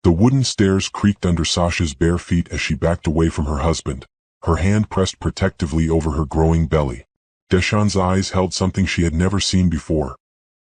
The wooden stairs creaked under Sasha's bare feet as she backed away from her husband, her hand pressed protectively over her growing belly. Deshawn's eyes held something she had never seen before,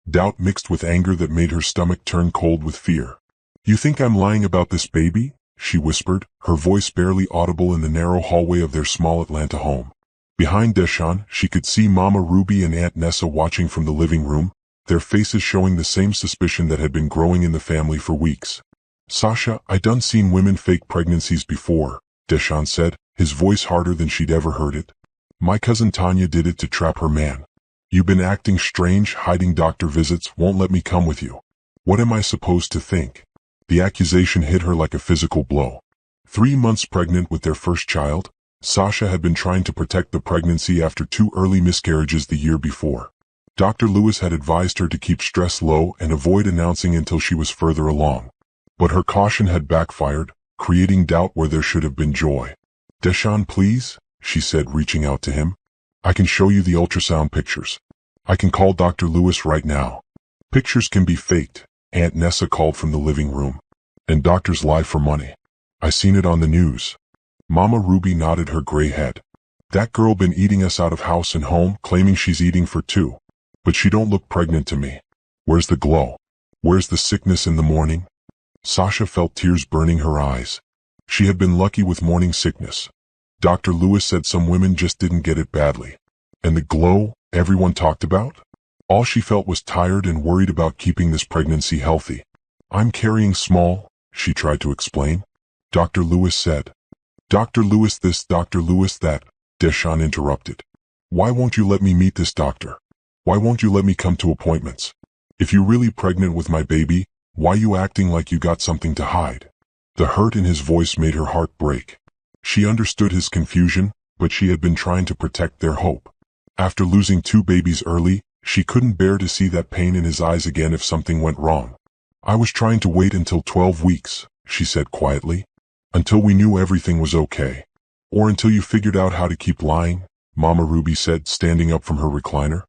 doubt mixed with anger that made her stomach turn cold with fear. "You think I'm lying about this baby?" she whispered, her voice barely audible in the narrow hallway of their small Atlanta home. Behind Deshawn, she could see Mama Ruby and Aunt Nessa watching from the living room, their faces showing the same suspicion that had been growing in the family for weeks. "Sasha, I done seen women fake pregnancies before," Deshawn said, his voice harder than she'd ever heard it. "My cousin Tanya did it to trap her man. You've been acting strange, hiding doctor visits, won't let me come with you. What am I supposed to think?" The accusation hit her like a physical blow. 3 months pregnant with their first child, Sasha had been trying to protect the pregnancy after 2 early miscarriages the year before. Dr. Lewis had advised her to keep stress low and avoid announcing until she was further along. But her caution had backfired, creating doubt where there should have been joy. "Deshawn, please," she said, reaching out to him. "I can show you the ultrasound pictures. I can call Dr. Lewis right now." "Pictures can be faked," Aunt Nessa called from the living room. "And doctors lie for money. I seen it on the news." Mama Ruby nodded her gray head. "That girl been eating us out of house and home, claiming she's eating for 2. But she don't look pregnant to me. Where's the glow? Where's the sickness in the morning?" Sasha felt tears burning her eyes. She had been lucky with morning sickness. Dr. Lewis said some women just didn't get it badly. And the glow everyone talked about? All she felt was tired and worried about keeping this pregnancy healthy. "I'm carrying small," she tried to explain. Dr. Lewis said. "Dr. Lewis this, Dr. Lewis that," Deshawn interrupted. "Why won't you let me meet this doctor? Why won't you let me come to appointments? If you're really pregnant with my baby, why you acting like you got something to hide?" The hurt in his voice made her heart break. She understood his confusion, but she had been trying to protect their hope. After losing 2 babies early, she couldn't bear to see that pain in his eyes again if something went wrong. "I was trying to wait until 12 weeks, she said quietly. "Until we knew everything was okay. Or until you figured out how to keep lying," Mama Ruby said, standing up from her recliner.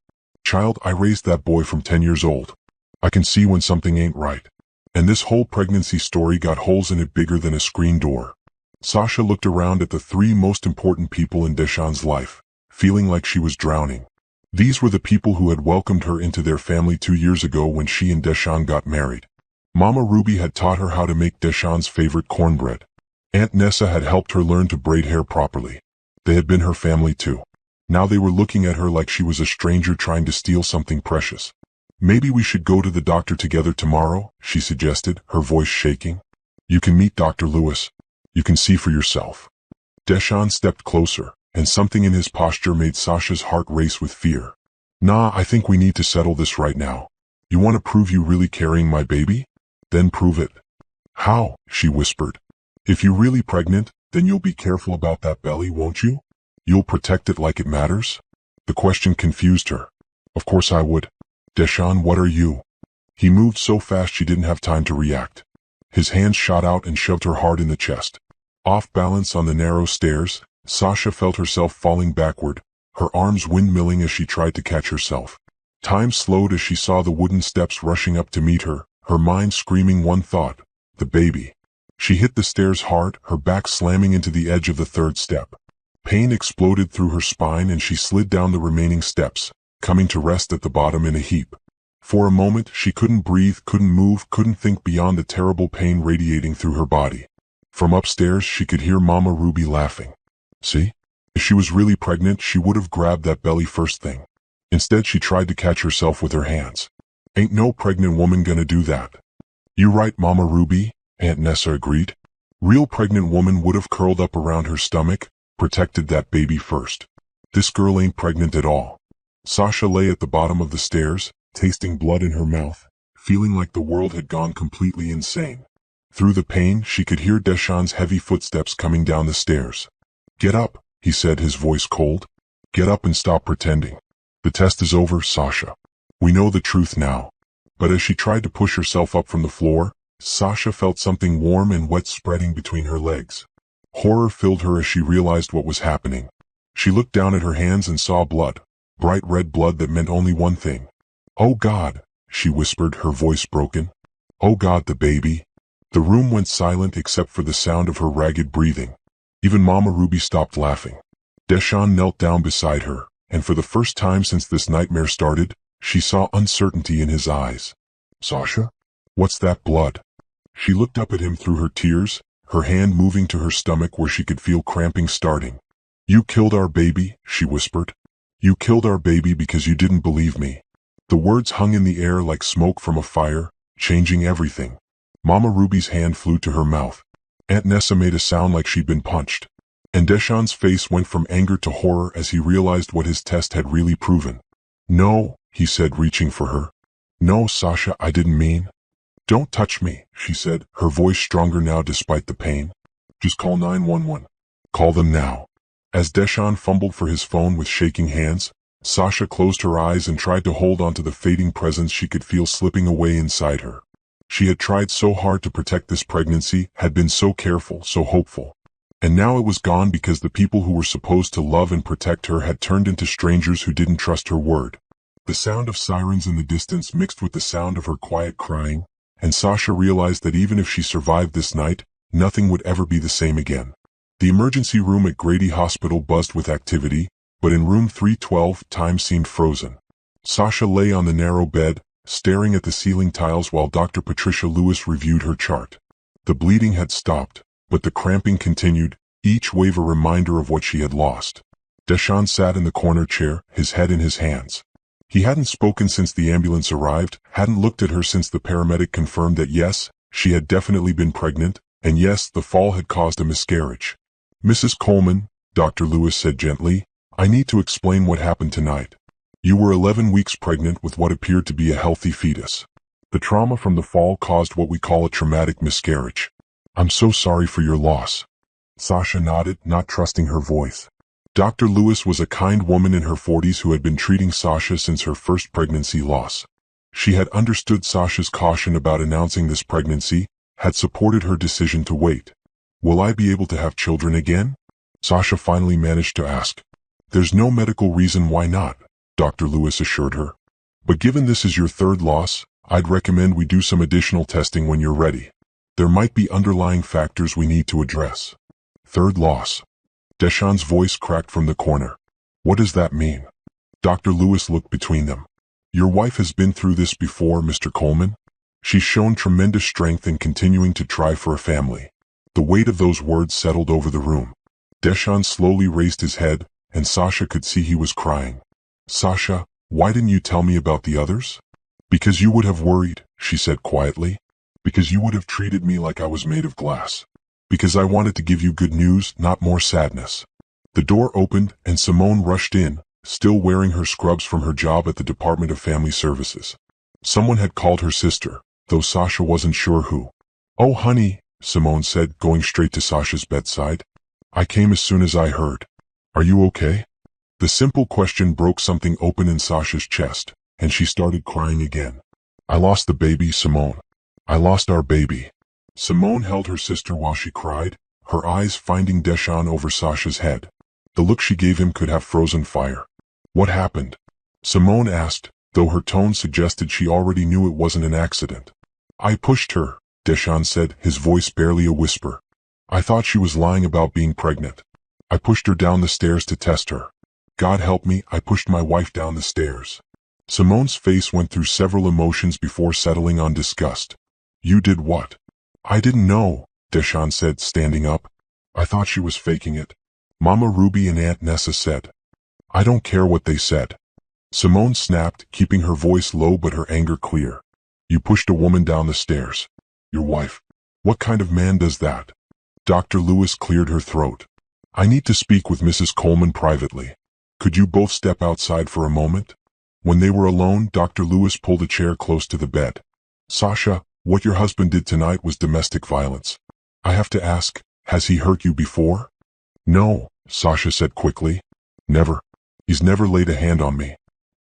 "Child, I raised that boy from 10 years old. I can see when something ain't right. And this whole pregnancy story got holes in it bigger than a screen door." Sasha looked around at the 3 most important people in Deshawn's life, feeling like she was drowning. These were the people who had welcomed her into their family 2 years ago when she and Deshawn got married. Mama Ruby had taught her how to make Deshawn's favorite cornbread. Aunt Nessa had helped her learn to braid hair properly. They had been her family too. Now they were looking at her like she was a stranger trying to steal something precious. "Maybe we should go to the doctor together tomorrow," she suggested, her voice shaking. "You can meet Dr. Lewis. You can see for yourself." Deshawn stepped closer, and something in his posture made Sasha's heart race with fear. "Nah, I think we need to settle this right now. You want to prove you really carrying my baby? Then prove it." "How?" she whispered. "If you're really pregnant, then you'll be careful about that belly, won't you? You'll protect it like it matters?" The question confused her. "Of course I would." "Deshawn, what are you?" He moved so fast she didn't have time to react. His hands shot out and shoved her hard in the chest. Off balance on the narrow stairs, Sasha felt herself falling backward, her arms windmilling as she tried to catch herself. Time slowed as she saw the wooden steps rushing up to meet her, her mind screaming one thought: the baby. She hit the stairs hard, her back slamming into the edge of the 3rd step. Pain exploded through her spine and she slid down the remaining steps, coming to rest at the bottom in a heap. For a moment, she couldn't breathe, couldn't move, couldn't think beyond the terrible pain radiating through her body. From upstairs, she could hear Mama Ruby laughing. See? If she was really pregnant, she would have grabbed that belly first thing. Instead, she tried to catch herself with her hands. "Ain't no pregnant woman gonna do that." "You right, Mama Ruby," Aunt Nessa agreed. "Real pregnant woman would have curled up around her stomach, protected that baby first. This girl ain't pregnant at all." Sasha lay at the bottom of the stairs, tasting blood in her mouth, feeling like the world had gone completely insane. Through the pain, she could hear Deshawn's heavy footsteps coming down the stairs. "Get up," he said, his voice cold. "Get up and stop pretending. The test is over, Sasha. We know the truth now." But as she tried to push herself up from the floor, Sasha felt something warm and wet spreading between her legs. Horror filled her as she realized what was happening. She looked down at her hands and saw blood, bright red blood that meant only one thing. "Oh God," she whispered, her voice broken. "Oh God, the baby." The room went silent except for the sound of her ragged breathing. Even Mama Ruby stopped laughing. Deshawn knelt down beside her, and for the first time since this nightmare started, she saw uncertainty in his eyes. "Sasha? What's that blood?" She looked up at him through her tears, her hand moving to her stomach where she could feel cramping starting. "You killed our baby," she whispered. "You killed our baby because you didn't believe me." The words hung in the air like smoke from a fire, changing everything. Mama Ruby's hand flew to her mouth. Aunt Nessa made a sound like she'd been punched. And Deshawn's face went from anger to horror as he realized what his test had really proven. "No," he said, reaching for her. "No, Sasha, I didn't mean." "Don't touch me," she said, her voice stronger now despite the pain. "Just call 911. Call them now." As Deshawn fumbled for his phone with shaking hands, Sasha closed her eyes and tried to hold onto the fading presence she could feel slipping away inside her. She had tried so hard to protect this pregnancy, had been so careful, so hopeful. And now it was gone because the people who were supposed to love and protect her had turned into strangers who didn't trust her word. The sound of sirens in the distance mixed with the sound of her quiet crying, and Sasha realized that even if she survived this night, nothing would ever be the same again. The emergency room at Grady Hospital buzzed with activity, but in room 312, time seemed frozen. Sasha lay on the narrow bed, staring at the ceiling tiles while Dr. Patricia Lewis reviewed her chart. The bleeding had stopped, but the cramping continued, each wave a reminder of what she had lost. Deshawn sat in the corner chair, his head in his hands. He hadn't spoken since the ambulance arrived, hadn't looked at her since the paramedic confirmed that yes, she had definitely been pregnant, and yes, the fall had caused a miscarriage. "Mrs. Coleman," Dr. Lewis said gently, "I need to explain what happened tonight. You were 11 weeks pregnant with what appeared to be a healthy fetus. The trauma from the fall caused what we call a traumatic miscarriage. I'm so sorry for your loss." Sasha nodded, not trusting her voice. Dr. Lewis was a kind woman in her 40s who had been treating Sasha since her first pregnancy loss. She had understood Sasha's caution about announcing this pregnancy, had supported her decision to wait. "Will I be able to have children again?" Sasha finally managed to ask. "There's no medical reason why not," Dr. Lewis assured her. "But given this is your third loss, I'd recommend we do some additional testing when you're ready. There might be underlying factors we need to address." "Third loss." Deshawn's voice cracked from the corner. "What does that mean?" Dr. Lewis looked between them. "Your wife has been through this before, Mr. Coleman. She's shown tremendous strength in continuing to try for a family." The weight of those words settled over the room. Deshawn slowly raised his head, and Sasha could see he was crying. "Sasha, why didn't you tell me about the others?" "Because you would have worried," she said quietly. "Because you would have treated me like I was made of glass. Because I wanted to give you good news, not more sadness." The door opened, and Simone rushed in, still wearing her scrubs from her job at the Department of Family Services. Someone had called her sister, though Sasha wasn't sure who. "Oh honey," Simone said, going straight to Sasha's bedside. "I came as soon as I heard. Are you okay?" The simple question broke something open in Sasha's chest, and she started crying again. "I lost the baby, Simone. I lost our baby." Simone held her sister while she cried, her eyes finding Deshawn over Sasha's head. The look she gave him could have frozen fire. "What happened?" Simone asked, though her tone suggested she already knew it wasn't an accident. "I pushed her," Deshawn said, his voice barely a whisper. "I thought she was lying about being pregnant. I pushed her down the stairs to test her. God help me, I pushed my wife down the stairs." Simone's face went through several emotions before settling on disgust. "You did what?" "I didn't know," Deshawn said, standing up. "I thought she was faking it." Mama Ruby and Aunt Nessa said. "I don't care what they said." Simone snapped, keeping her voice low but her anger clear. "You pushed a woman down the stairs. Your wife. What kind of man does that?" Dr. Lewis cleared her throat. "I need to speak with Mrs. Coleman privately. Could you both step outside for a moment?" When they were alone, Dr. Lewis pulled a chair close to the bed. "Sasha, what your husband did tonight was domestic violence. I have to ask, has he hurt you before?" "No," Sasha said quickly. "Never. He's never laid a hand on me.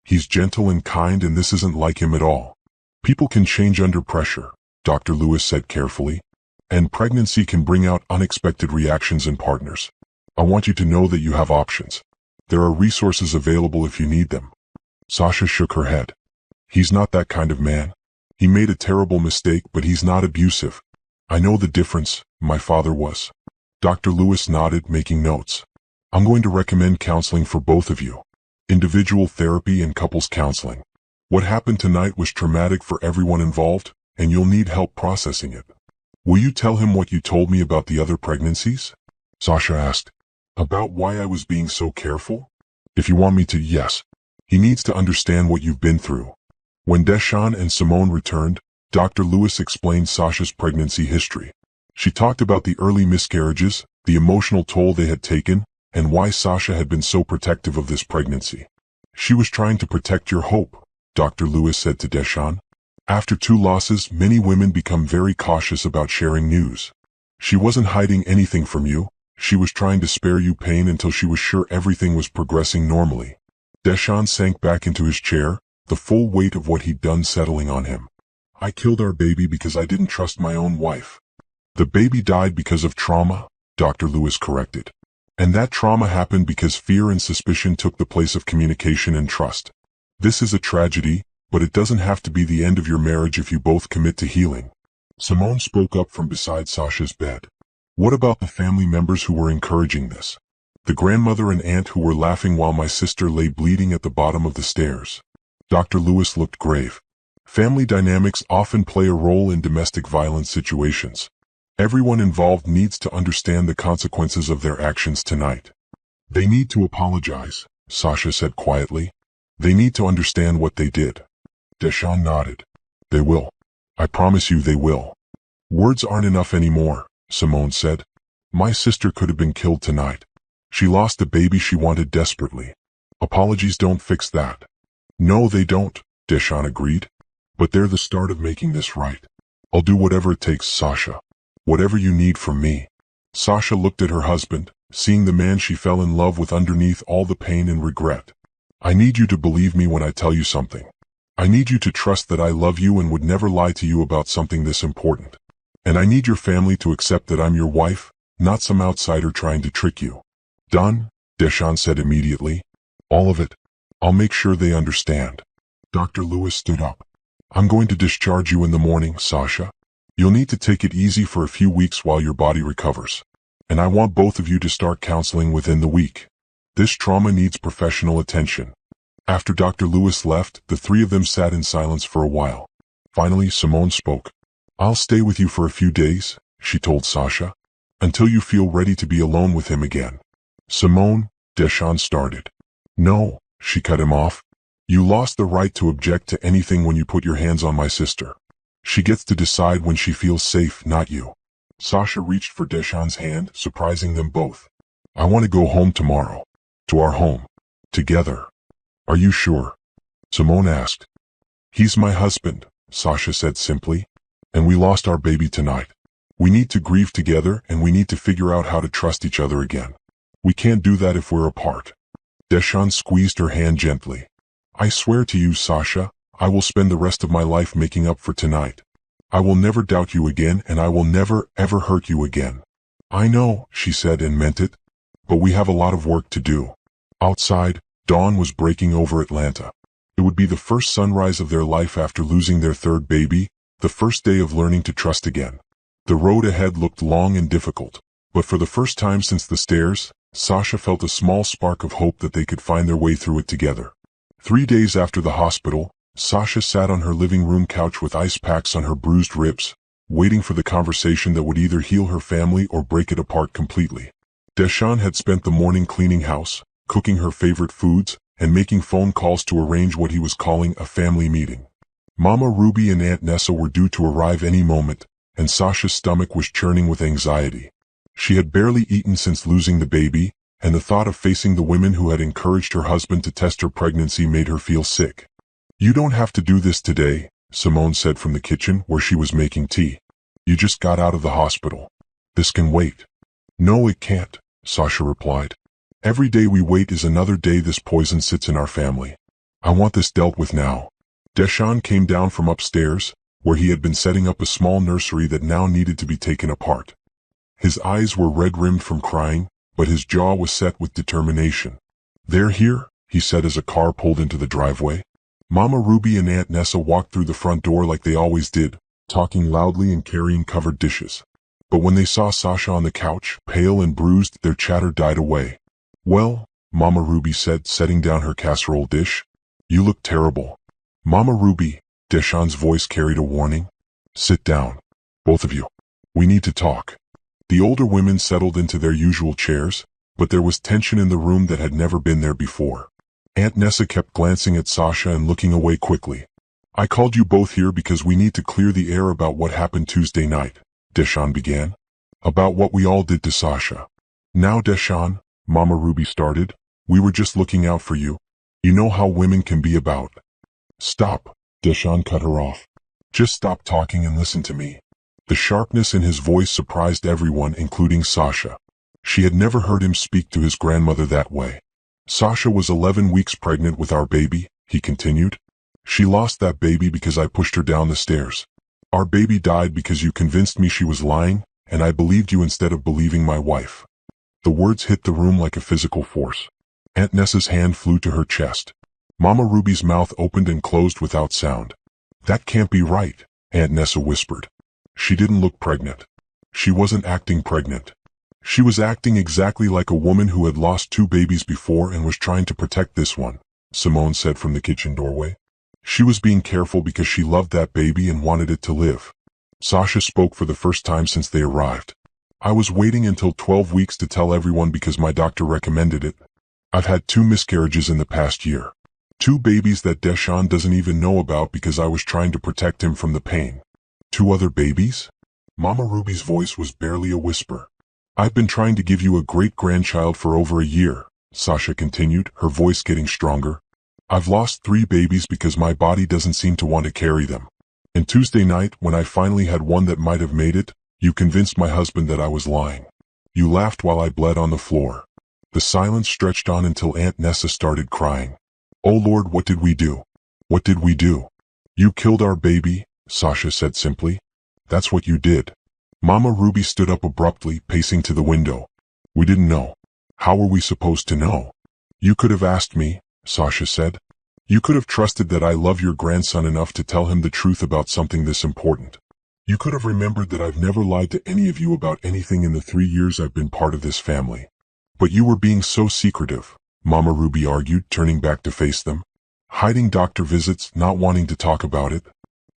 He's gentle and kind, and this isn't like him at all." "People can change under pressure," Dr. Lewis said carefully. "And pregnancy can bring out unexpected reactions in partners. I want you to know that you have options. There are resources available if you need them." Sasha shook her head. "He's not that kind of man. He made a terrible mistake, but he's not abusive. I know the difference, my father was. Dr. Lewis nodded, making notes. I'm going to recommend counseling for both of you. Individual therapy and couples counseling. What happened tonight was traumatic for everyone involved, and you'll need help processing it. Will you tell him what you told me about the other pregnancies? Sasha asked. About why I was being so careful? If you want me to, yes. He needs to understand what you've been through. When Deshawn and Simone returned, Dr. Lewis explained Sasha's pregnancy history. She talked about the early miscarriages, the emotional toll they had taken, and why Sasha had been so protective of this pregnancy. She was trying to protect your hope, Dr. Lewis said to Deshawn. After 2 losses, many women become very cautious about sharing news. She wasn't hiding anything from you. She was trying to spare you pain until she was sure everything was progressing normally. Deshawn sank back into his chair, the full weight of what he'd done settling on him. I killed our baby because I didn't trust my own wife. The baby died because of trauma, Dr. Lewis corrected. And that trauma happened because fear and suspicion took the place of communication and trust. This is a tragedy, but it doesn't have to be the end of your marriage if you both commit to healing. Simone spoke up from beside Sasha's bed. What about the family members who were encouraging this? The grandmother and aunt who were laughing while my sister lay bleeding at the bottom of the stairs. Dr. Lewis looked grave. Family dynamics often play a role in domestic violence situations. Everyone involved needs to understand the consequences of their actions tonight. They need to apologize, Sasha said quietly. They need to understand what they did. Deshawn nodded. They will. I promise you they will. Words aren't enough anymore, Simone said. My sister could have been killed tonight. She lost the baby she wanted desperately. Apologies don't fix that. No, they don't, Deshawn agreed. But they're the start of making this right. I'll do whatever it takes, Sasha. Whatever you need from me. Sasha looked at her husband, seeing the man she fell in love with underneath all the pain and regret. I need you to believe me when I tell you something. I need you to trust that I love you and would never lie to you about something this important. And I need your family to accept that I'm your wife, not some outsider trying to trick you. Done, Deshawn said immediately. All of it. I'll make sure they understand. Dr. Lewis stood up. I'm going to discharge you in the morning, Sasha. You'll need to take it easy for a few weeks while your body recovers. And I want both of you to start counseling within the week. This trauma needs professional attention. After Dr. Lewis left, the 3 of them sat in silence for a while. Finally, Simone spoke. I'll stay with you for a few days, she told Sasha, until you feel ready to be alone with him again. Simone, Deshawn started. No, she cut him off. You lost the right to object to anything when you put your hands on my sister. She gets to decide when she feels safe, not you. Sasha reached for Deshawn's hand, surprising them both. I want to go home tomorrow. To our home. Together. Are you sure? Simone asked. He's my husband, Sasha said simply. And we lost our baby tonight. We need to grieve together and we need to figure out how to trust each other again. We can't do that if we're apart. Deshawn squeezed her hand gently. I swear to you, Sasha, I will spend the rest of my life making up for tonight. I will never doubt you again and I will never, ever hurt you again. I know, she said and meant it. But we have a lot of work to do. Outside, dawn was breaking over Atlanta. It would be the first sunrise of their life after losing their 3rd baby, the first day of learning to trust again. The road ahead looked long and difficult, but for the first time since the stairs, Sasha felt a small spark of hope that they could find their way through it together. 3 days after the hospital, Sasha sat on her living room couch with ice packs on her bruised ribs, waiting for the conversation that would either heal her family or break it apart completely. Deshawn had spent the morning cleaning house, cooking her favorite foods, and making phone calls to arrange what he was calling a family meeting. Mama Ruby and Aunt Nessa were due to arrive any moment, and Sasha's stomach was churning with anxiety. She had barely eaten since losing the baby, and the thought of facing the women who had encouraged her husband to test her pregnancy made her feel sick. You don't have to do this today, Simone said from the kitchen where she was making tea. You just got out of the hospital. This can wait. No, it can't, Sasha replied. Every day we wait is another day this poison sits in our family. I want this dealt with now. Deshawn came down from upstairs, where he had been setting up a small nursery that now needed to be taken apart. His eyes were red-rimmed from crying, but his jaw was set with determination. They're here, he said as a car pulled into the driveway. Mama Ruby and Aunt Nessa walked through the front door like they always did, talking loudly and carrying covered dishes. But when they saw Sasha on the couch, pale and bruised, their chatter died away. "Well," Mama Ruby said, setting down her casserole dish, "you look terrible." "Mama Ruby," Deshawn's voice carried a warning. "Sit down. Both of you. We need to talk." The older women settled into their usual chairs, but there was tension in the room that had never been there before. Aunt Nessa kept glancing at Sasha and looking away quickly. "I called you both here because we need to clear the air about what happened Tuesday night," Deshawn began. "About what we all did to Sasha." "Now Deshawn," Mama Ruby started, "we were just looking out for you. You know how women can be about." "Stop," Deshawn cut her off. "Just stop talking and listen to me." The sharpness in his voice surprised everyone, including Sasha. She had never heard him speak to his grandmother that way. "Sasha was 11 weeks pregnant with our baby," he continued. "She lost that baby because I pushed her down the stairs. Our baby died because you convinced me she was lying, and I believed you instead of believing my wife." The words hit the room like a physical force. Aunt Nessa's hand flew to her chest. Mama Ruby's mouth opened and closed without sound. "That can't be right," Aunt Nessa whispered. "She didn't look pregnant. She wasn't acting pregnant. She was acting exactly like a woman who had lost 2 babies before and was trying to protect this one," Simone said from the kitchen doorway. "She was being careful because she loved that baby and wanted it to live." Sasha spoke for the first time since they arrived. "I was waiting until 12 weeks to tell everyone because my doctor recommended it. I've had 2 miscarriages in the past year. 2 babies that Deshawn doesn't even know about because I was trying to protect him from the pain." "2 other babies?" Mama Ruby's voice was barely a whisper. "I've been trying to give you a great-grandchild for over a year," Sasha continued, her voice getting stronger. "I've lost 3 babies because my body doesn't seem to want to carry them. And Tuesday night, when I finally had one that might have made it, you convinced my husband that I was lying. You laughed while I bled on the floor." The silence stretched on until Aunt Nessa started crying. "Oh Lord, what did we do? What did we do?" "You killed our baby," Sasha said simply. "That's what you did." Mama Ruby stood up abruptly, pacing to the window. "We didn't know. How were we supposed to know?" "You could have asked me," Sasha said. "You could have trusted that I love your grandson enough to tell him the truth about something this important. You could have remembered that I've never lied to any of you about anything in the 3 years I've been part of this family. But you were being so secretive," Mama Ruby argued, turning back to face them. "Hiding doctor visits, not wanting to talk about it.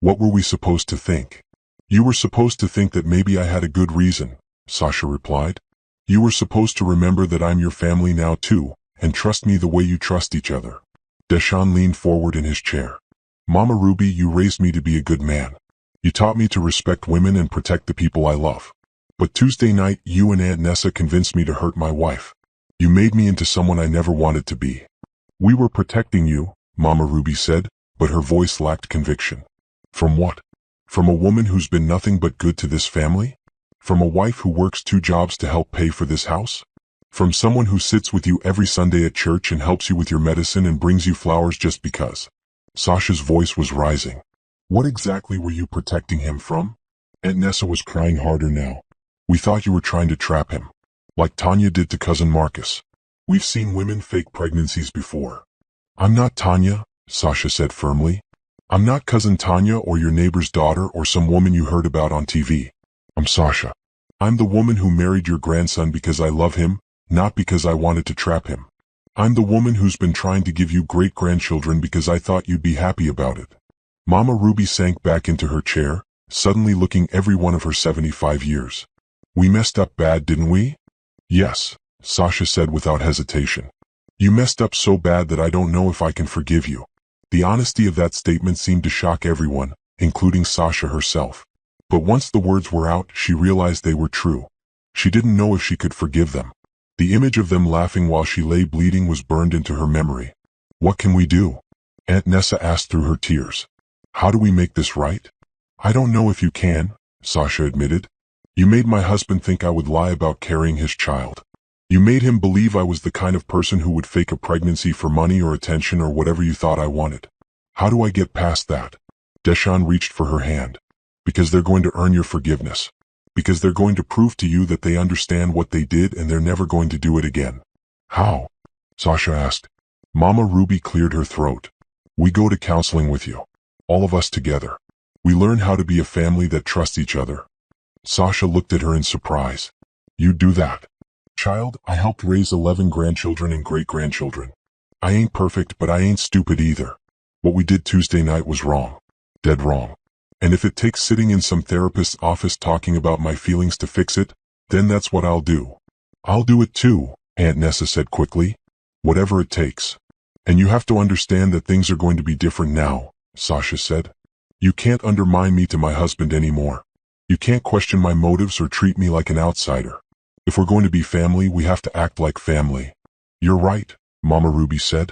What were we supposed to think?" "You were supposed to think that maybe I had a good reason," Sasha replied. "You were supposed to remember that I'm your family now too, and trust me the way you trust each other." Deshawn leaned forward in his chair. "Mama Ruby, you raised me to be a good man. You taught me to respect women and protect the people I love. But Tuesday night, you and Aunt Nessa convinced me to hurt my wife. You made me into someone I never wanted to be." "We were protecting you," Mama Ruby said, but her voice lacked conviction. "From what? From a woman who's been nothing but good to this family? From a wife who works 2 jobs to help pay for this house? From someone who sits with you every Sunday at church and helps you with your medicine and brings you flowers just because?" Sasha's voice was rising. "What exactly were you protecting him from?" Aunt Nessa was crying harder now. "We thought you were trying to trap him. Like Tanya did to cousin Marcus. We've seen women fake pregnancies before." "I'm not Tanya," Sasha said firmly. "I'm not cousin Tanya or your neighbor's daughter or some woman you heard about on TV. I'm Sasha. I'm the woman who married your grandson because I love him, not because I wanted to trap him. I'm the woman who's been trying to give you great-grandchildren because I thought you'd be happy about it." Mama Ruby sank back into her chair, suddenly looking every one of her 75 years. "We messed up bad, didn't we?" "Yes," Sasha said without hesitation. "You messed up so bad that I don't know if I can forgive you." The honesty of that statement seemed to shock everyone, including Sasha herself. But once the words were out, she realized they were true. She didn't know if she could forgive them. The image of them laughing while she lay bleeding was burned into her memory. "What can we do?" Aunt Nessa asked through her tears. "How do we make this right?" "I don't know if you can," Sasha admitted. "You made my husband think I would lie about carrying his child. You made him believe I was the kind of person who would fake a pregnancy for money or attention or whatever you thought I wanted. How do I get past that?" Deshawn reached for her hand. "Because they're going to earn your forgiveness. Because they're going to prove to you that they understand what they did and they're never going to do it again." "How?" Sasha asked. Mama Ruby cleared her throat. "We go to counseling with you. All of us together. We learn how to be a family that trusts each other. Sasha looked at her in surprise. You do that? Child, I helped raise 11 grandchildren and great-grandchildren. I ain't perfect, but I ain't stupid either. What we did Tuesday night was wrong. Dead wrong. And if it takes sitting in some therapist's office talking about my feelings to fix it, then that's what I'll do. I'll do it too, Aunt Nessa said quickly. Whatever it takes. And you have to understand that things are going to be different now, Sasha said. You can't undermine me to my husband anymore. You can't question my motives or treat me like an outsider. If we're going to be family, we have to act like family. You're right, Mama Ruby said.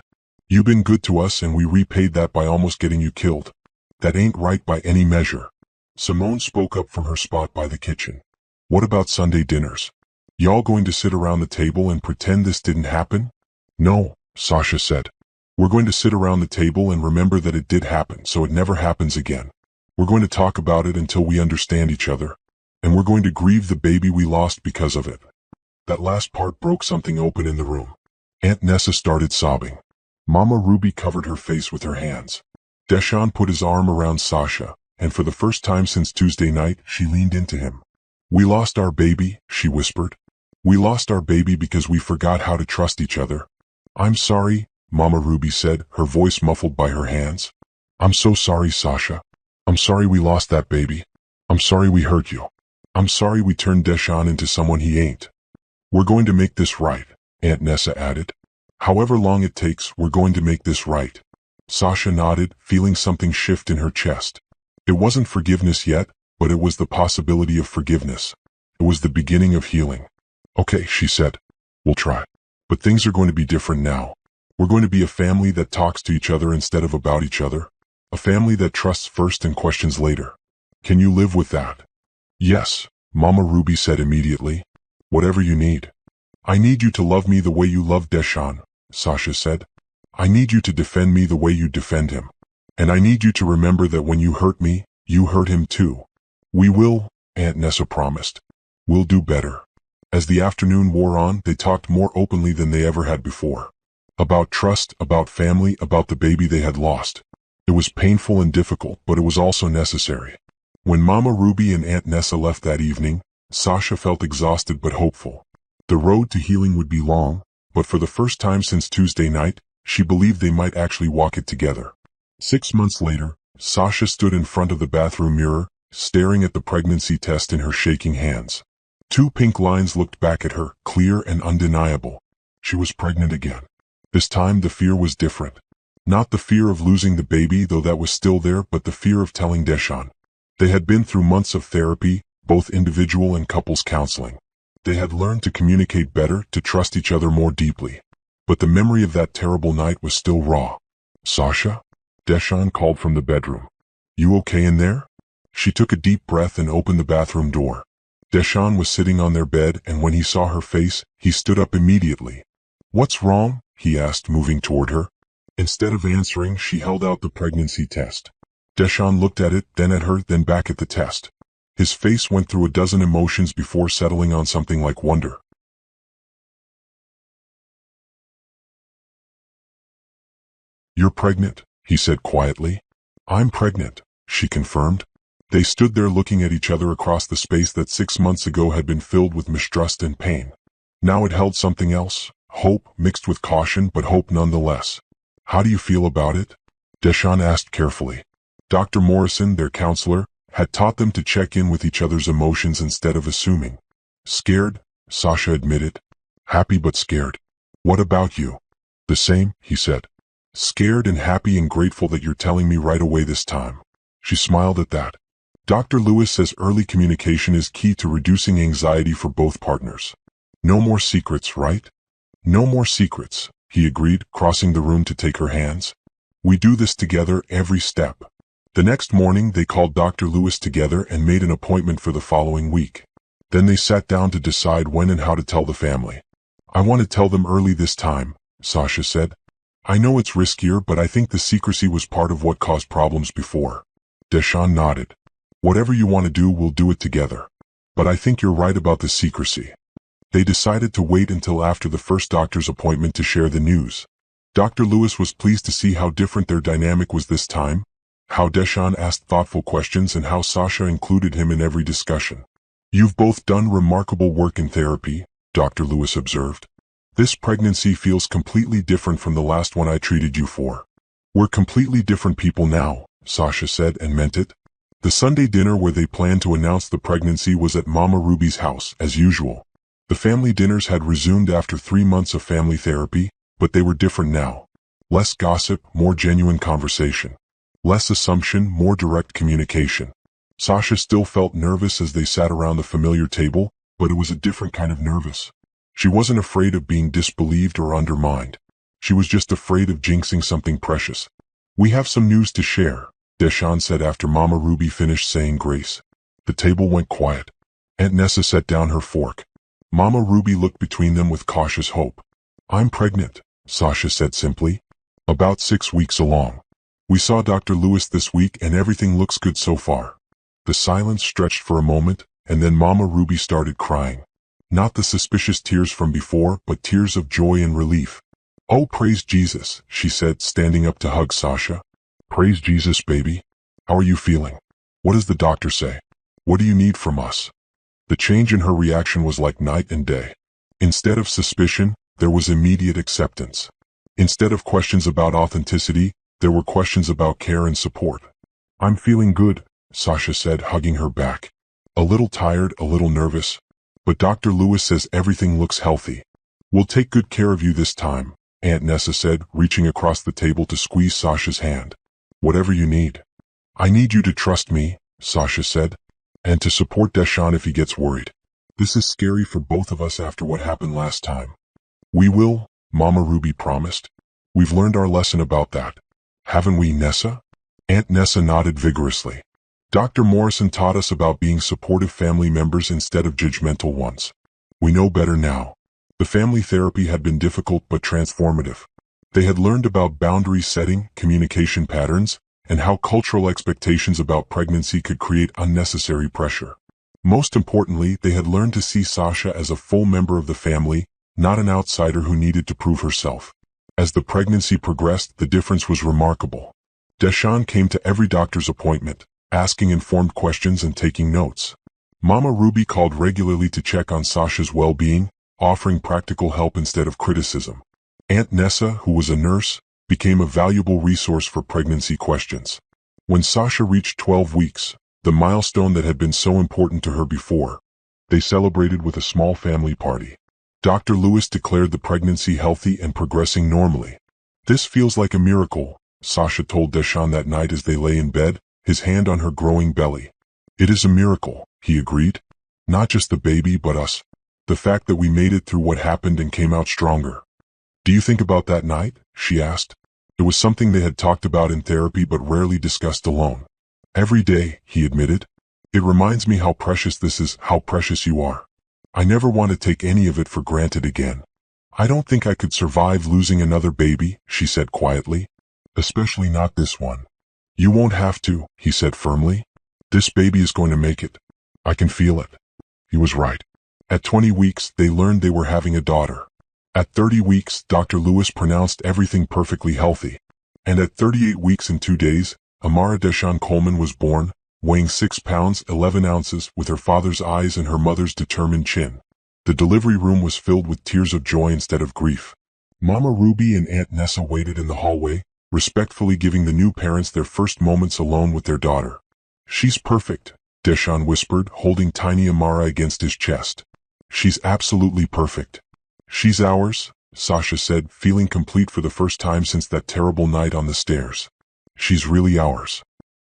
You've been good to us and we repaid that by almost getting you killed. That ain't right by any measure. Simone spoke up from her spot by the kitchen. What about Sunday dinners? Y'all going to sit around the table and pretend this didn't happen? No, Sasha said. We're going to sit around the table and remember that it did happen so it never happens again. We're going to talk about it until we understand each other. And we're going to grieve the baby we lost because of it. That last part broke something open in the room. Aunt Nessa started sobbing. Mama Ruby covered her face with her hands. Deshaun put his arm around Sasha, and for the first time since Tuesday night, she leaned into him. We lost our baby, she whispered. We lost our baby because we forgot how to trust each other. I'm sorry, Mama Ruby said, her voice muffled by her hands. I'm so sorry, Sasha. I'm sorry we lost that baby. I'm sorry we hurt you. I'm sorry we turned Deshaun into someone he ain't. We're going to make this right, Aunt Nessa added. However long it takes, we're going to make this right. Sasha nodded, feeling something shift in her chest. It wasn't forgiveness yet, but it was the possibility of forgiveness. It was the beginning of healing. Okay, she said. We'll try. But things are going to be different now. We're going to be a family that talks to each other instead of about each other. A family that trusts first and questions later. Can you live with that? Yes, Mama Ruby said immediately. Whatever you need. I need you to love me the way you love Deshaun, Sasha said. I need you to defend me the way you defend him. And I need you to remember that when you hurt me, you hurt him too. We will, Aunt Nessa promised. We'll do better. As the afternoon wore on, they talked more openly than they ever had before. About trust, about family, about the baby they had lost. It was painful and difficult, but it was also necessary. When Mama Ruby and Aunt Nessa left that evening, Sasha felt exhausted but hopeful. The road to healing would be long, but for the first time since Tuesday night, she believed they might actually walk it together. 6 months later, Sasha stood in front of the bathroom mirror, staring at the pregnancy test in her shaking hands. 2 pink lines looked back at her, clear and undeniable. She was pregnant again. This time the fear was different. Not the fear of losing the baby, though that was still there, but the fear of telling Deshaun. They had been through months of therapy, both individual and couples counseling. They had learned to communicate better, to trust each other more deeply. But the memory of that terrible night was still raw. Sasha? Deshaun called from the bedroom. You okay in there? She took a deep breath and opened the bathroom door. Deshaun was sitting on their bed, and when he saw her face, he stood up immediately. What's wrong? He asked, moving toward her. Instead of answering, she held out the pregnancy test. Deshaun looked at it, then at her, then back at the test. His face went through a dozen emotions before settling on something like wonder. You're pregnant, he said quietly. I'm pregnant, she confirmed. They stood there looking at each other across the space that 6 months ago had been filled with mistrust and pain. Now it held something else, hope mixed with caution, but hope nonetheless. How do you feel about it? Deshaun asked carefully. Dr. Morrison, their counselor, had taught them to check in with each other's emotions instead of assuming. Scared, Sasha admitted. Happy but scared. What about you? The same, he said. Scared and happy and grateful that you're telling me right away this time. She smiled at that. Dr. Lewis says early communication is key to reducing anxiety for both partners. No more secrets, right? No more secrets, he agreed, crossing the room to take her hands. We do this together every step. The next morning they called Dr. Lewis together and made an appointment for the following week. Then they sat down to decide when and how to tell the family. I want to tell them early this time, Sasha said. I know it's riskier, but I think the secrecy was part of what caused problems before. Deshaun nodded. Whatever you want to do, we'll do it together. But I think you're right about the secrecy. They decided to wait until after the first doctor's appointment to share the news. Dr. Lewis was pleased to see how different their dynamic was this time. how Deshawn asked thoughtful questions and how Sasha included him in every discussion. "You've both done remarkable work in therapy," Dr. Lewis observed. "This pregnancy feels completely different from the last one I treated you for." "We're completely different people now," Sasha said, and meant it. The Sunday dinner where they planned to announce the pregnancy was at Mama Ruby's house, as usual. The family dinners had resumed after 3 months of family therapy, but they were different now. Less gossip, more genuine conversation. Less assumption, more direct communication. Sasha still felt nervous as they sat around the familiar table, but it was a different kind of nervous. She wasn't afraid of being disbelieved or undermined. She was just afraid of jinxing something precious. "We have some news to share," Deshawn said after Mama Ruby finished saying grace. The table went quiet. Aunt Nessa set down her fork. Mama Ruby looked between them with cautious hope. "I'm pregnant," Sasha said simply. "About 6 weeks along. We saw Dr. Lewis this week and everything looks good so far." The silence stretched for a moment, and then Mama Ruby started crying. Not the suspicious tears from before, but tears of joy and relief. "Oh, praise Jesus," she said, standing up to hug Sasha. "Praise Jesus, baby. How are you feeling? What does the doctor say? What do you need from us?" The change in her reaction was like night and day. Instead of suspicion, there was immediate acceptance. Instead of questions about authenticity, there were questions about care and support. "I'm feeling good," Sasha said, hugging her back. "A little tired, a little nervous. But Dr. Lewis says everything looks healthy. We'll take good care of you this time," Aunt Nessa said, reaching across the table to squeeze Sasha's hand. "Whatever you need." "I need you to trust me," Sasha said, "and to support Deshawn if he gets worried. This is scary for both of us after what happened last time." "We will," Mama Ruby promised. "We've learned our lesson about that. Haven't we, Nessa?" Aunt Nessa nodded vigorously. "Dr. Morrison taught us about being supportive family members instead of judgmental ones. We know better now." The family therapy had been difficult but transformative. They had learned about boundary setting, communication patterns, and how cultural expectations about pregnancy could create unnecessary pressure. Most importantly, they had learned to see Sasha as a full member of the family, not an outsider who needed to prove herself. As the pregnancy progressed, the difference was remarkable. Deshawn came to every doctor's appointment, asking informed questions and taking notes. Mama Ruby called regularly to check on Sasha's well-being, offering practical help instead of criticism. Aunt Nessa, who was a nurse, became a valuable resource for pregnancy questions. When Sasha reached 12 weeks, the milestone that had been so important to her before, they celebrated with a small family party. Dr. Lewis declared the pregnancy healthy and progressing normally. "This feels like a miracle," Sasha told Deshawn that night as they lay in bed, his hand on her growing belly. "It is a miracle," he agreed. "Not just the baby but us. The fact that we made it through what happened and came out stronger." "Do you think about that night?" she asked. It was something they had talked about in therapy but rarely discussed alone. "Every day," he admitted. "It reminds me how precious this is, how precious you are. I never want to take any of it for granted again." "I don't think I could survive losing another baby," she said quietly. "Especially not this one." "You won't have to," he said firmly. "This baby is going to make it. I can feel it." He was right. At 20 weeks, they learned they were having a daughter. At 30 weeks, Dr. Lewis pronounced everything perfectly healthy. And at 38 weeks and 2 days, Amara Deshawn Coleman was born, weighing 6 pounds 11 ounces, with her father's eyes and her mother's determined chin. The delivery room was filled with tears of joy instead of grief. Mama Ruby and Aunt Nessa waited in the hallway, respectfully giving the new parents their first moments alone with their daughter. "She's perfect," Deshawn whispered, holding tiny Amara against his chest. "She's absolutely perfect." "She's ours," Sasha said, feeling complete for the first time since that terrible night on the stairs. "She's really ours."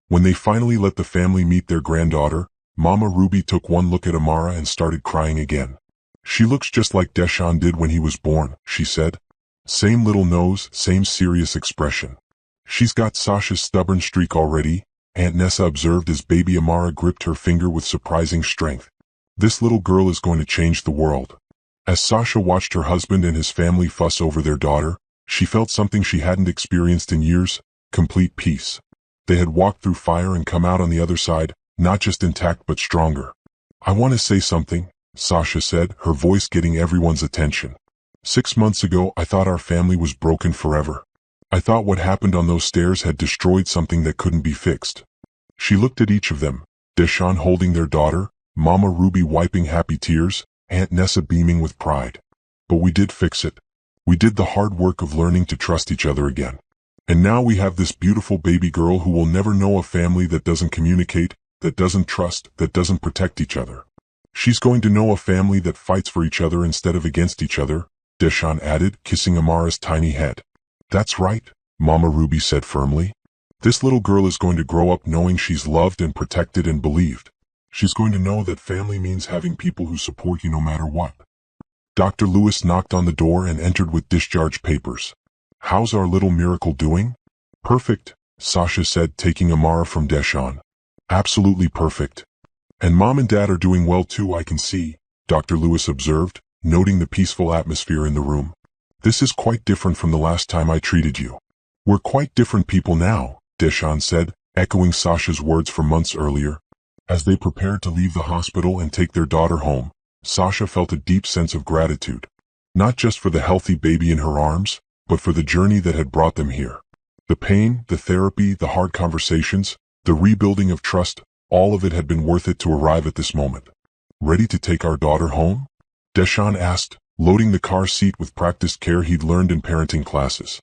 When they finally let the family meet their granddaughter, Mama Ruby took one look at Amara and started crying again. "She looks just like Deshawn did when he was born," she said. "Same little nose, same serious expression." "She's got Sasha's stubborn streak already," Aunt Nessa observed as baby Amara gripped her finger with surprising strength. "This little girl is going to change the world." As Sasha watched her husband and his family fuss over their daughter, she felt something she hadn't experienced in years: complete peace. They had walked through fire and come out on the other side, not just intact but stronger. "I want to say something," Sasha said, her voice getting everyone's attention. 6 months ago, I thought our family was broken forever. I thought what happened on those stairs had destroyed something that couldn't be fixed. She looked at each of them, Deshawn holding their daughter, Mama Ruby wiping happy tears, Aunt Nessa beaming with pride. But we did fix it. We did the hard work of learning to trust each other again. And now we have this beautiful baby girl who will never know a family that doesn't communicate, that doesn't trust, that doesn't protect each other. She's going to know a family that fights for each other instead of against each other, Deshawn added, kissing Amara's tiny head. That's right, Mama Ruby said firmly. This little girl is going to grow up knowing she's loved and protected and believed. She's going to know that family means having people who support you no matter what. Dr. Lewis knocked on the door and entered with discharge papers. How's our little miracle doing? Perfect, Sasha said, taking Amara from Deshawn. Absolutely perfect. And Mom and Dad are doing well too, I can see, Dr. Lewis observed, noting the peaceful atmosphere in the room. This is quite different from the last time I treated you. We're quite different people now, Deshawn said, echoing Sasha's words from months earlier. As they prepared to leave the hospital and take their daughter home, Sasha felt a deep sense of gratitude. Not just for the healthy baby in her arms, but for the journey that had brought them here. The pain, the therapy, the hard conversations, the rebuilding of trust, all of it had been worth it to arrive at this moment. Ready to take our daughter home? Deshawn asked, loading the car seat with practiced care he'd learned in parenting classes.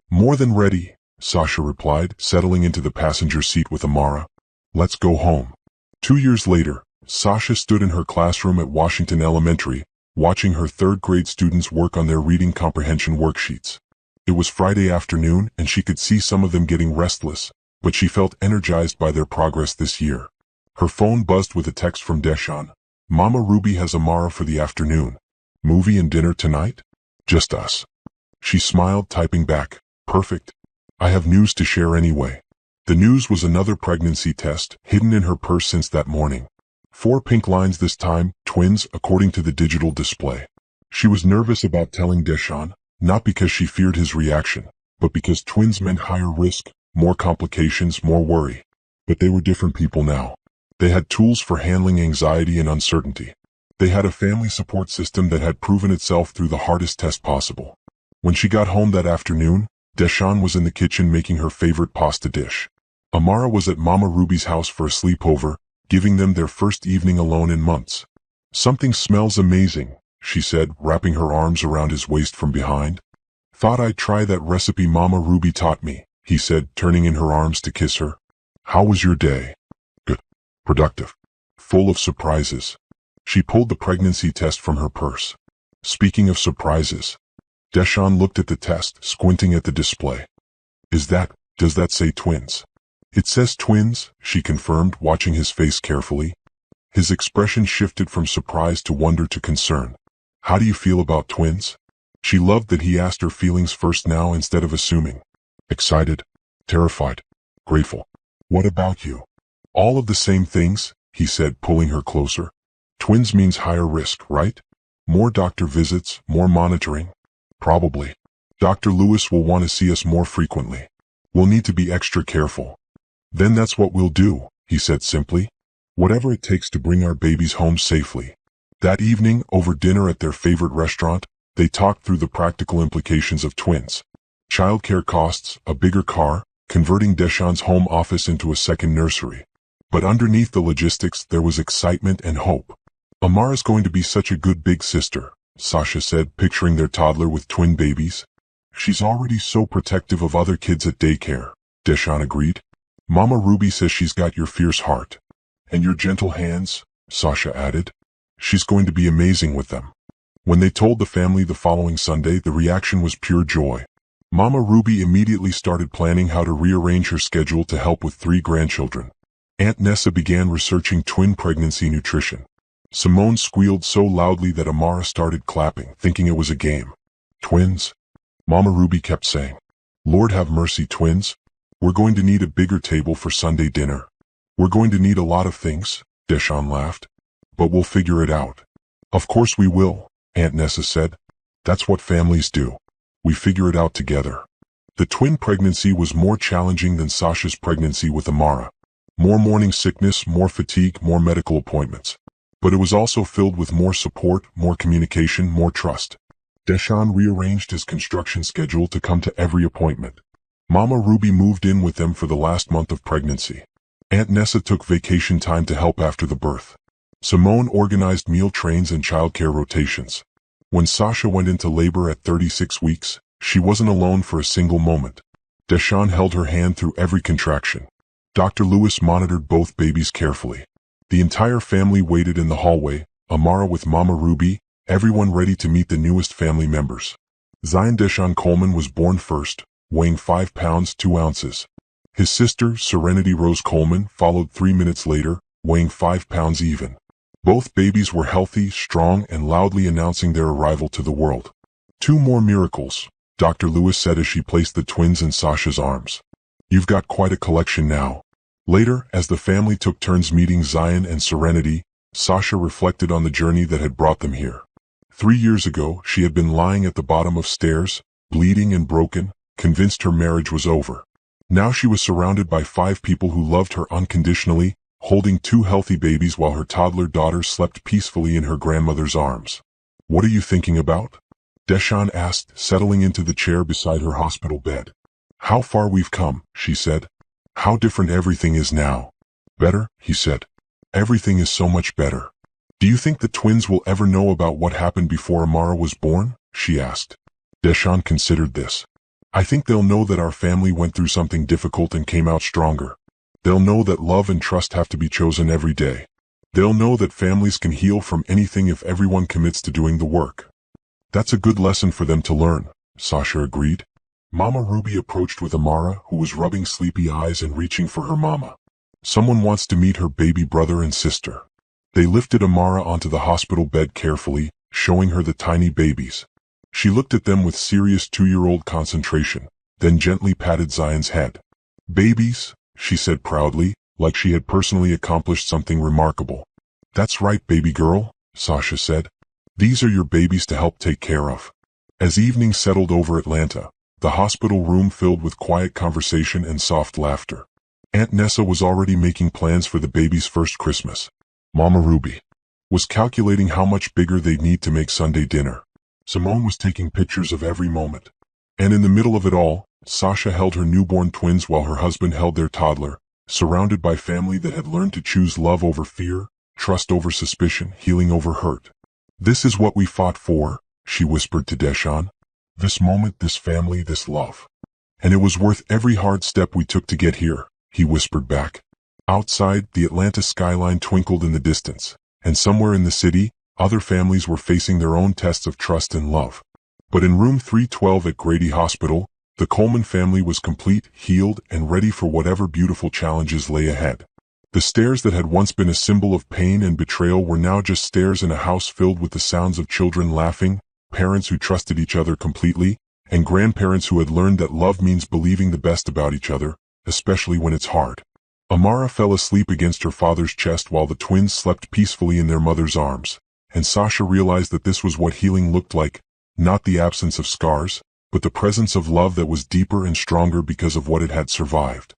More than ready, Sasha replied, settling into the passenger seat with Amara. Let's go home. 2 years later, Sasha stood in her classroom at Washington Elementary, watching her third-grade students work on their reading comprehension worksheets. It was Friday afternoon and she could see some of them getting restless, but she felt energized by their progress this year. Her phone buzzed with a text from Deshawn. Mama Ruby has Amara for the afternoon. Movie and dinner tonight? Just us. She smiled, typing back, perfect. I have news to share anyway. The news was another pregnancy test, hidden in her purse since that morning. 4 pink lines this time, twins, according to the digital display. She was nervous about telling Deshawn, not because she feared his reaction, but because twins meant higher risk, more complications, more worry. But they were different people now. They had tools for handling anxiety and uncertainty. They had a family support system that had proven itself through the hardest test possible. When she got home that afternoon, Deshawn was in the kitchen making her favorite pasta dish. Amara was at Mama Ruby's house for a sleepover, giving them their first evening alone in months. Something smells amazing, she said, wrapping her arms around his waist from behind. Thought I'd try that recipe Mama Ruby taught me, he said, turning in her arms to kiss her. How was your day? Good. Productive. Full of surprises. She pulled the pregnancy test from her purse. Speaking of surprises. Deshawn looked at the test, squinting at the display. Does that say twins? It says twins, she confirmed, watching his face carefully. His expression shifted from surprise to wonder to concern. How do you feel about twins? She loved that he asked her feelings first now instead of assuming. Excited, terrified, grateful. What about you? All of the same things, he said, pulling her closer. Twins means higher risk, right? More doctor visits, more monitoring. Probably. Dr. Lewis will want to see us more frequently. We'll need to be extra careful. Then that's what we'll do, he said simply. Whatever it takes to bring our babies home safely. That evening, over dinner at their favorite restaurant, they talked through the practical implications of twins. Childcare costs, a bigger car, converting Deshawn's home office into a second nursery. But underneath the logistics, there was excitement and hope. Amara's going to be such a good big sister, Sasha said, picturing their toddler with twin babies. She's already so protective of other kids at daycare, Deshawn agreed. Mama Ruby says she's got your fierce heart. And your gentle hands, Sasha added. She's going to be amazing with them. When they told the family the following Sunday, the reaction was pure joy. Mama Ruby immediately started planning how to rearrange her schedule to help with 3 grandchildren. Aunt Nessa began researching twin pregnancy nutrition. Simone squealed so loudly that Amara started clapping, thinking it was a game. Twins? Mama Ruby kept saying. Lord have mercy, twins. We're going to need a bigger table for Sunday dinner. We're going to need a lot of things, Deshawn laughed. But we'll figure it out. Of course we will, Aunt Nessa said. That's what families do. We figure it out together. The twin pregnancy was more challenging than Sasha's pregnancy with Amara. More morning sickness, more fatigue, more medical appointments. But it was also filled with more support, more communication, more trust. Deshawn rearranged his construction schedule to come to every appointment. Mama Ruby moved in with them for the last month of pregnancy. Aunt Nessa took vacation time to help after the birth. Simone organized meal trains and childcare rotations. When Sasha went into labor at 36 weeks, she wasn't alone for a single moment. Deshawn held her hand through every contraction. Dr. Lewis monitored both babies carefully. The entire family waited in the hallway, Amara with Mama Ruby, everyone ready to meet the newest family members. Zion Deshawn Coleman was born first, weighing 5 pounds 2 ounces. His sister, Serenity Rose Coleman, followed 3 minutes later, weighing 5 pounds even. Both babies were healthy, strong, and loudly announcing their arrival to the world. 2 more miracles, Dr. Lewis said as she placed the twins in Sasha's arms. You've got quite a collection now. Later, as the family took turns meeting Zion and Serenity, Sasha reflected on the journey that had brought them here. 3 years ago, she had been lying at the bottom of stairs, bleeding and broken, convinced her marriage was over. Now she was surrounded by 5 people who loved her unconditionally, holding 2 healthy babies while her toddler daughter slept peacefully in her grandmother's arms. What are you thinking about? Deshawn asked, settling into the chair beside her hospital bed. How far we've come, she said. How different everything is now. Better, he said. Everything is so much better. Do you think the twins will ever know about what happened before Amara was born? She asked. Deshawn considered this. I think they'll know that our family went through something difficult and came out stronger. They'll know that love and trust have to be chosen every day. They'll know that families can heal from anything if everyone commits to doing the work. That's a good lesson for them to learn, Sasha agreed. Mama Ruby approached with Amara, who was rubbing sleepy eyes and reaching for her mama. Someone wants to meet her baby brother and sister. They lifted Amara onto the hospital bed carefully, showing her the tiny babies. She looked at them with serious 2-year-old concentration, then gently patted Zion's head. Babies, she said proudly, like she had personally accomplished something remarkable. That's right, baby girl, Sasha said. These are your babies to help take care of. As evening settled over Atlanta, the hospital room filled with quiet conversation and soft laughter. Aunt Nessa was already making plans for the baby's first Christmas. Mama Ruby was calculating how much bigger they'd need to make Sunday dinner. Simone was taking pictures of every moment. And in the middle of it all, Sasha held her newborn twins while her husband held their toddler, surrounded by family that had learned to choose love over fear, trust over suspicion, healing over hurt. This is what we fought for, she whispered to Deshawn. This moment, this family, this love. And it was worth every hard step we took to get here, he whispered back. Outside, the Atlanta skyline twinkled in the distance, and somewhere in the city, other families were facing their own tests of trust and love. But in room 312 at Grady Hospital, the Coleman family was complete, healed, and ready for whatever beautiful challenges lay ahead. The stairs that had once been a symbol of pain and betrayal were now just stairs in a house filled with the sounds of children laughing, parents who trusted each other completely, and grandparents who had learned that love means believing the best about each other, especially when it's hard. Amara fell asleep against her father's chest while the twins slept peacefully in their mother's arms, and Sasha realized that this was what healing looked like, not the absence of scars, but the presence of love that was deeper and stronger because of what it had survived.